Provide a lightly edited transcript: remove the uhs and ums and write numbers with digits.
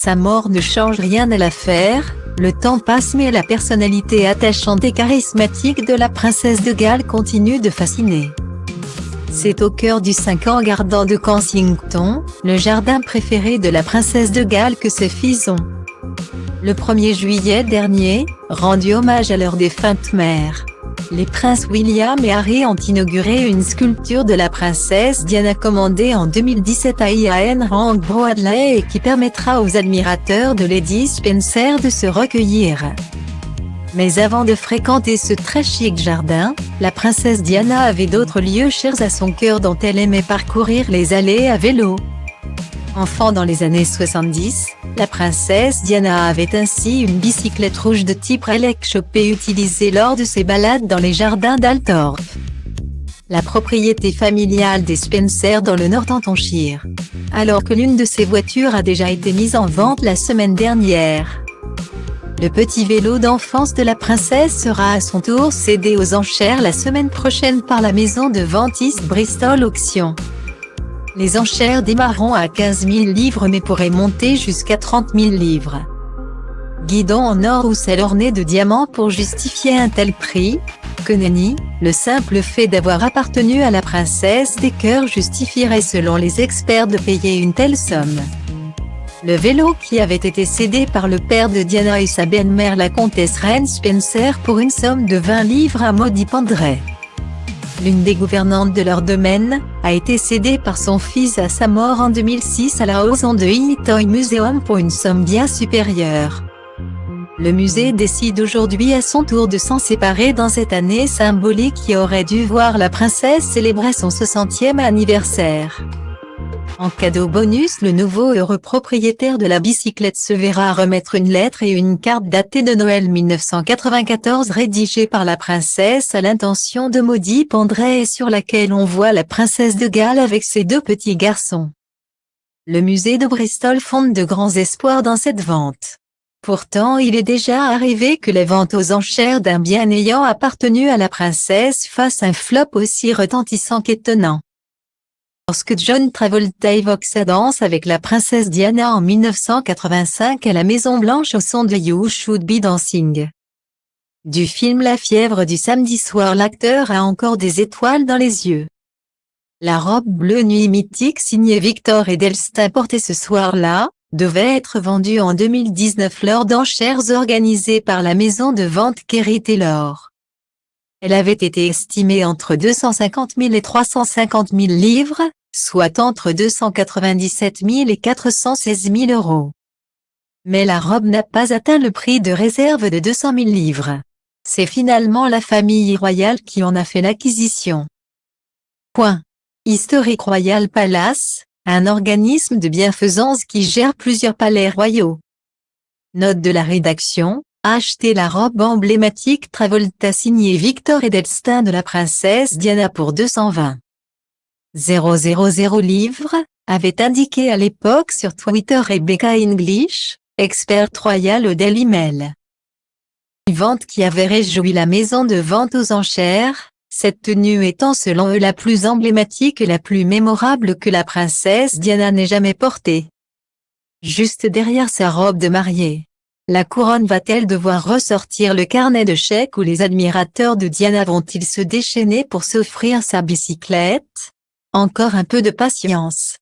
Sa mort ne change rien à l'affaire, le temps passe mais la personnalité attachante et charismatique de la princesse de Galles continue de fasciner. C'est au cœur du 5 ans gardant de Kensington, le jardin préféré de la princesse de Galles que ses fils ont, le 1er juillet dernier, rendu hommage à leur défunte mère. Les princes William et Harry ont inauguré une sculpture de la princesse Diana commandée en 2017 à Ian Rank Broadley et qui permettra aux admirateurs de Lady Spencer de se recueillir. Mais avant de fréquenter ce très chic jardin, la princesse Diana avait d'autres lieux chers à son cœur dont elle aimait parcourir les allées à vélo. Enfant dans les années 70, la princesse Diana avait ainsi une bicyclette rouge de type relic chopée utilisée lors de ses balades dans les jardins d'Altorf, la propriété familiale des Spencer dans le Northamptonshire, alors que l'une de ces voitures a déjà été mise en vente la semaine dernière. Le petit vélo d'enfance de la princesse sera à son tour cédé aux enchères la semaine prochaine par la maison de vente East Bristol Auction. Les enchères démarreront à 15 000 livres mais pourraient monter jusqu'à 30 000 livres. Guidon en or ou celle ornée de diamants pour justifier un tel prix? Que nenni, le simple fait d'avoir appartenu à la princesse des cœurs justifierait selon les experts de payer une telle somme. Le vélo qui avait été cédé par le père de Diana et sa belle-mère la comtesse Reine Spencer pour une somme de 20 livres à Maudit Pendray, l'une des gouvernantes de leur domaine, a été cédée par son fils à sa mort en 2006 à la House de Toy Museum pour une somme bien supérieure. Le musée décide aujourd'hui à son tour de s'en séparer dans cette année symbolique qui aurait dû voir la princesse célébrer son 60e anniversaire. En cadeau bonus, le nouveau heureux propriétaire de la bicyclette se verra remettre une lettre et une carte datée de Noël 1994 rédigée par la princesse à l'intention de Maudit Pendray et sur laquelle on voit la princesse de Galles avec ses 2 petits garçons. Le musée de Bristol fonde de grands espoirs dans cette vente. Pourtant il est déjà arrivé que les ventes aux enchères d'un bien ayant appartenu à la princesse fassent un flop aussi retentissant qu'étonnant. Lorsque John Travolta évoque sa danse avec la princesse Diana en 1985 à la Maison Blanche au son de You Should Be Dancing du film La fièvre du samedi soir, l'acteur a encore des étoiles dans les yeux. La robe bleue nuit mythique signée Victor Edelstein portée ce soir-là, devait être vendue en 2019 lors d'enchères organisées par la maison de vente Kerry Taylor. Elle avait été estimée entre 250 000 et 350 000 livres, soit entre 297 000 et 416 000 euros. Mais la robe n'a pas atteint le prix de réserve de 200 000 livres. C'est finalement la famille royale qui en a fait l'acquisition. Historic Royal Palace, un organisme de bienfaisance qui gère plusieurs palais royaux. Note de la rédaction: acheter la robe emblématique Travolta signée Victor Edelstein de la princesse Diana pour 220 000 livres, avait indiqué à l'époque sur Twitter Rebecca English, experte royale au Daily Mail. Une vente qui avait réjoui la maison de vente aux enchères, cette tenue étant selon eux la plus emblématique et la plus mémorable que la princesse Diana n'ait jamais portée. Juste derrière sa robe de mariée, la couronne va-t-elle devoir ressortir le carnet de chèques ou les admirateurs de Diana vont-ils se déchaîner pour s'offrir sa bicyclette? Encore un peu de patience.